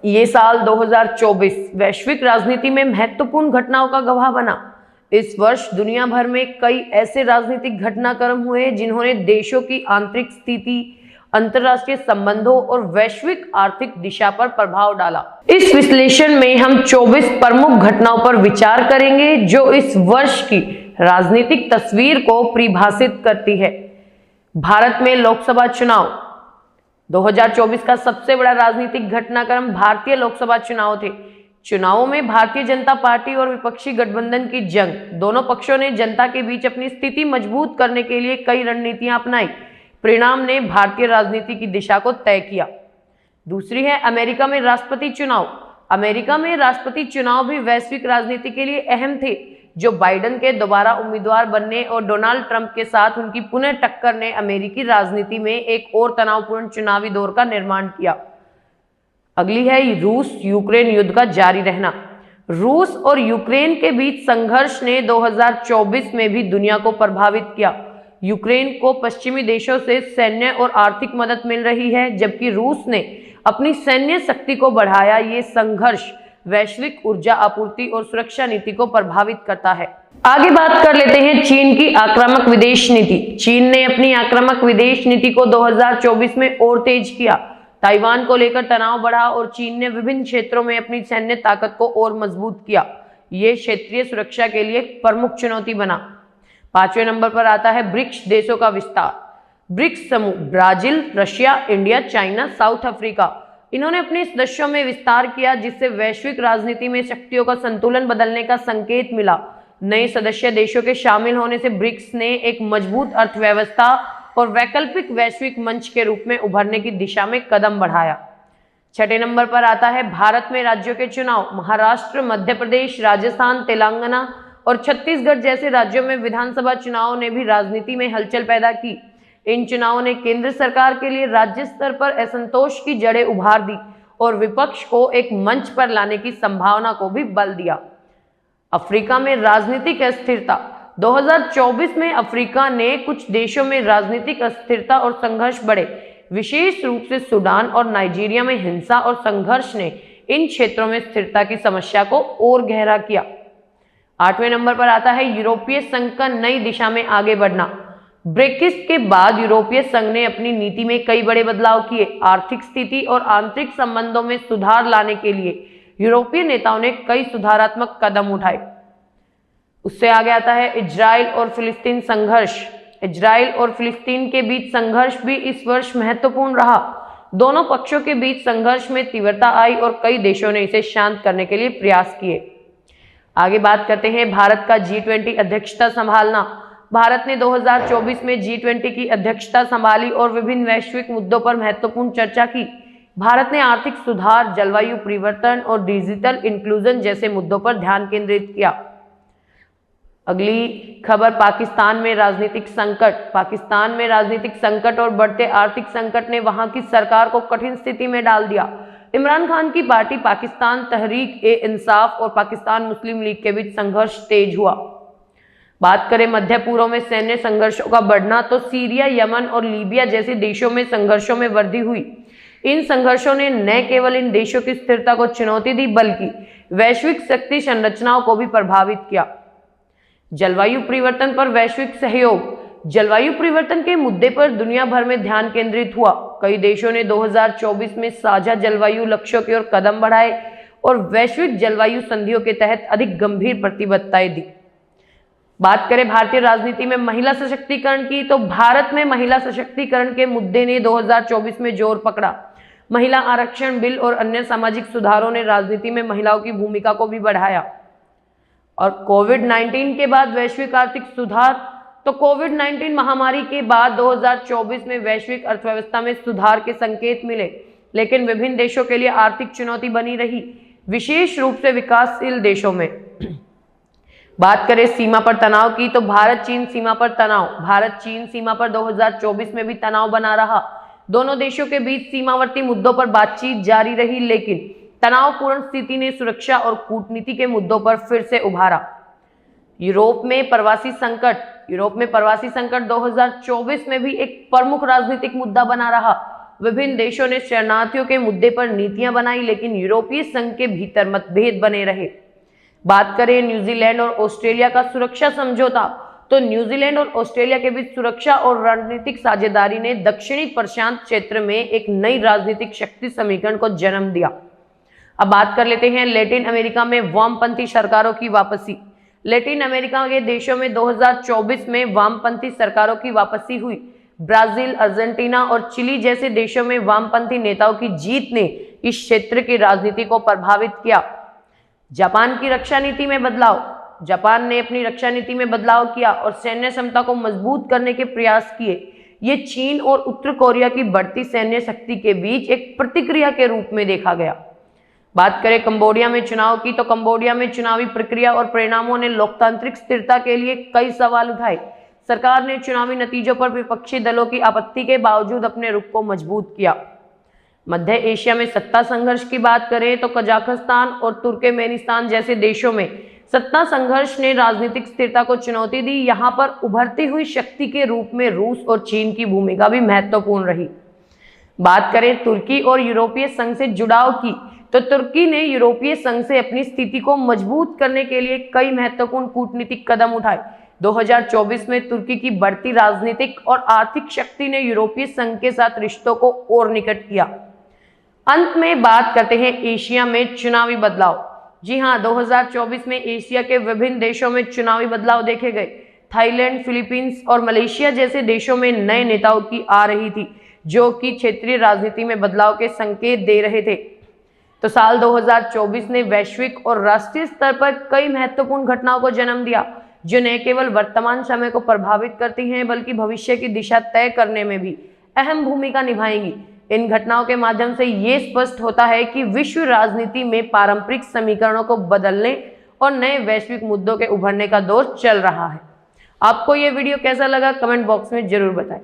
ये साल 2024 वैश्विक राजनीति में महत्वपूर्ण घटनाओं का गवाह बना। इस वर्ष दुनिया भर में कई ऐसे राजनीतिक घटनाक्रम हुए जिन्होंने देशों की आंतरिक स्थिति, अंतर्राष्ट्रीय संबंधों और वैश्विक आर्थिक दिशा पर प्रभाव डाला। इस विश्लेषण में हम 24 प्रमुख घटनाओं पर विचार करेंगे जो इस वर्ष की राजनीतिक तस्वीर को परिभाषित करती है। भारत में लोकसभा चुनाव 2024 का सबसे बड़ा राजनीतिक घटनाक्रम भारतीय लोकसभा चुनाव थे। चुनावों में भारतीय जनता पार्टी और विपक्षी गठबंधन की जंग, दोनों पक्षों ने जनता के बीच अपनी स्थिति मजबूत करने के लिए कई रणनीतियां अपनाई। परिणाम ने भारतीय राजनीति की दिशा को तय किया। दूसरी है अमेरिका में राष्ट्रपति चुनाव। अमेरिका में राष्ट्रपति चुनाव भी वैश्विक राजनीति के लिए अहम थे। जो बाइडेन के दोबारा उम्मीदवार बनने और डोनाल्ड ट्रंप के साथ उनकी पुनः टक्कर ने अमेरिकी राजनीति में एक और तनावपूर्ण चुनावी दौर का निर्माण किया। अगली है रूस यूक्रेन युद्ध का जारी रहना। रूस और यूक्रेन के बीच संघर्ष ने 2024 में भी दुनिया को प्रभावित किया। यूक्रेन को पश्चिमी देशों से सैन्य और आर्थिक मदद मिल रही है, जबकि रूस ने अपनी सैन्य शक्ति को बढ़ाया। ये संघर्ष वैश्विक ऊर्जा आपूर्ति और सुरक्षा नीति को प्रभावित करता है। आगे बात कर लेते हैं चीन की आक्रामक विदेश नीति। चीन ने अपनी आक्रामक विदेश नीति को 2024 में और तेज किया। ताइवान को लेकर तनाव बढ़ा और चीन ने विभिन्न क्षेत्रों में अपनी सैन्य ताकत को और मजबूत किया। ये क्षेत्रीय सुरक्षा के लिए एक प्रमुख चुनौती बना। 5वें नंबर पर आता है ब्रिक्स देशों का विस्तार। ब्रिक्स समूह Brazil, Russia, India, China, south Africa, इन्होंने अपने सदस्यों में विस्तार किया, जिससे वैश्विक राजनीति में शक्तियों का संतुलन बदलने का संकेत मिला। नए सदस्य देशों के शामिल होने से ब्रिक्स ने एक मजबूत अर्थव्यवस्था और वैकल्पिक वैश्विक मंच के रूप में उभरने की दिशा में कदम बढ़ाया। 6ठे नंबर पर आता है भारत में राज्यों के चुनाव। महाराष्ट्र, मध्य प्रदेश, राजस्थान, तेलंगाना और छत्तीसगढ़ जैसे राज्यों में विधानसभा चुनाव ने भी राजनीति में हलचल पैदा की। इन चुनावों ने केंद्र सरकार के लिए राज्य स्तर पर असंतोष की जड़ें उभार दी और विपक्ष को एक मंच पर लाने की संभावना को भी बल दिया। अफ्रीका में राजनीतिक अस्थिरता। 2024 में अफ्रीका ने कुछ देशों में राजनीतिक अस्थिरता और संघर्ष बढ़े। विशेष रूप से सूडान और नाइजीरिया में हिंसा और संघर्ष ने इन क्षेत्रों में स्थिरता की समस्या को और गहरा किया। 8वें नंबर पर आता है यूरोपीय संघ का नई दिशा में आगे बढ़ना। ब्रेक्सिट के बाद यूरोपीय संघ ने अपनी नीति में कई बड़े बदलाव किए। आर्थिक स्थिति और आंतरिक संबंधों में सुधार लाने के लिए यूरोपीय नेताओं ने कई सुधारात्मक कदम उठाए। उससे आगे आता है इजराइल और फिलिस्तीन संघर्ष। इजराइल और फिलिस्तीन के बीच संघर्ष भी इस वर्ष महत्वपूर्ण रहा। दोनों पक्षों के बीच संघर्ष में तीव्रता आई और कई देशों ने इसे शांत करने के लिए प्रयास किए। आगे बात करते हैं भारत का G20 अध्यक्षता संभालना। भारत ने 2024 में G20 की अध्यक्षता संभाली और विभिन्न वैश्विक मुद्दों पर महत्वपूर्ण चर्चा की। भारत ने आर्थिक सुधार, जलवायु परिवर्तन और डिजिटल इंक्लूजन जैसे मुद्दों पर ध्यान केंद्रित किया। अगली खबर पाकिस्तान में राजनीतिक संकट। पाकिस्तान में राजनीतिक संकट और बढ़ते आर्थिक संकट ने वहां की सरकार को कठिन स्थिति में डाल दिया। इमरान खान की पार्टी पाकिस्तान तहरीक-ए-इंसाफ और पाकिस्तान मुस्लिम लीग के बीच संघर्ष तेज हुआ। बात करें मध्य पूर्व में सैन्य संघर्षों का बढ़ना, तो सीरिया, यमन और लीबिया जैसे देशों में संघर्षों में वृद्धि हुई। इन संघर्षों ने न केवल इन देशों की स्थिरता को चुनौती दी, बल्कि वैश्विक शक्ति संरचनाओं को भी प्रभावित किया। जलवायु परिवर्तन पर वैश्विक सहयोग। जलवायु परिवर्तन के मुद्दे पर दुनिया भर में ध्यान केंद्रित हुआ। कई देशों ने 2024 में साझा जलवायु लक्ष्यों की ओर कदम बढ़ाए और वैश्विक जलवायु संधियों के तहत अधिक गंभीर प्रतिबद्धताएं दी। बात करें भारतीय राजनीति में महिला सशक्तिकरण की, तो भारत में महिला सशक्तिकरण के मुद्दे ने 2024 में जोर पकड़ा। महिला आरक्षण बिल और अन्य सामाजिक सुधारों ने राजनीति में महिलाओं की भूमिका को भी बढ़ाया। और कोविड-19 के बाद वैश्विक आर्थिक सुधार, तो कोविड-19 महामारी के बाद 2024 में वैश्विक अर्थव्यवस्था में सुधार के संकेत मिले, लेकिन विभिन्न देशों के लिए आर्थिक चुनौती बनी रही, विशेष रूप से विकासशील देशों में। बात करें सीमा पर तनाव की, तो भारत चीन सीमा पर तनाव। भारत चीन सीमा पर 2024 में भी तनाव बना रहा। दोनों देशों के बीच सीमावर्ती मुद्दों पर बातचीत जारी रही, लेकिन तनावपूर्ण स्थिति ने सुरक्षा और कूटनीति के मुद्दों पर फिर से उभारा। यूरोप में प्रवासी संकट। यूरोप में प्रवासी संकट 2024 में भी एक प्रमुख राजनीतिक मुद्दा बना रहा। विभिन्न देशों ने शरणार्थियों के मुद्दे पर नीतियां बनाई, लेकिन यूरोपीय संघ के भीतर मतभेद बने रहे। बात करें न्यूजीलैंड और ऑस्ट्रेलिया का सुरक्षा समझौता, तो न्यूजीलैंड और ऑस्ट्रेलिया के बीच सुरक्षा और रणनीतिक साझेदारी ने दक्षिणी प्रशांत क्षेत्र में एक नई राजनीतिक शक्ति समीकरण को जन्म दिया। अब बात कर लेते हैं लैटिन अमेरिका में वामपंथी सरकारों की वापसी। लैटिन अमेरिका के देशों में 2024 में वामपंथी सरकारों की वापसी हुई। ब्राजील, अर्जेंटीना और चिली जैसे देशों में वामपंथी नेताओं की जीत ने इस क्षेत्र की राजनीति को प्रभावित किया। जापान की रक्षा नीति में बदलाव। जापान ने अपनी रक्षा नीति में बदलाव किया और सैन्य क्षमता को मजबूत करने के प्रयास किए। ये चीन और उत्तर कोरिया की बढ़ती सैन्य शक्ति के बीच एक प्रतिक्रिया के रूप में देखा गया। बात करें कंबोडिया में चुनाव की, तो कंबोडिया में चुनावी प्रक्रिया और परिणामों ने लोकतांत्रिक स्थिरता के लिए कई सवाल उठाए। सरकार ने चुनावी नतीजों पर विपक्षी दलों की आपत्ति के बावजूद अपने रुख को मजबूत किया। मध्य एशिया में सत्ता संघर्ष की बात करें तो कजाकिस्तान और तुर्कमेनिस्तान जैसे देशों में सत्ता संघर्ष ने राजनीतिक स्थिरता को चुनौती दी। यहाँ पर उभरती हुई शक्ति के रूप में रूस और चीन की भूमिका भी महत्वपूर्ण रही। बात करें तुर्की और यूरोपीय संघ से जुड़ाव की, तो तुर्की ने यूरोपीय संघ से अपनी स्थिति को मजबूत करने के लिए कई महत्वपूर्ण कूटनीतिक कदम उठाए। 2024 में तुर्की की बढ़ती राजनीतिक और आर्थिक शक्ति ने यूरोपीय संघ के साथ रिश्तों को और निकट किया। अंत में बात करते हैं एशिया में चुनावी बदलाव। जी हाँ, 2024 में एशिया के विभिन्न देशों में चुनावी बदलाव देखे गए। थाईलैंड, फिलीपींस और मलेशिया जैसे देशों में नए नेताओं की आ रही थी, जो कि क्षेत्रीय राजनीति में बदलाव के संकेत दे रहे थे। तो साल 2024 ने वैश्विक और राष्ट्रीय स्तर पर कई महत्वपूर्ण घटनाओं को जन्म दिया, जो न केवल वर्तमान समय को प्रभावित करती हैं, बल्कि भविष्य की दिशा तय करने में भी अहम भूमिका निभाएंगी। इन घटनाओं के माध्यम से ये स्पष्ट होता है कि विश्व राजनीति में पारंपरिक समीकरणों को बदलने और नए वैश्विक मुद्दों के उभरने का दौर चल रहा है। आपको ये वीडियो कैसा लगा, कमेंट बॉक्स में जरूर बताएं।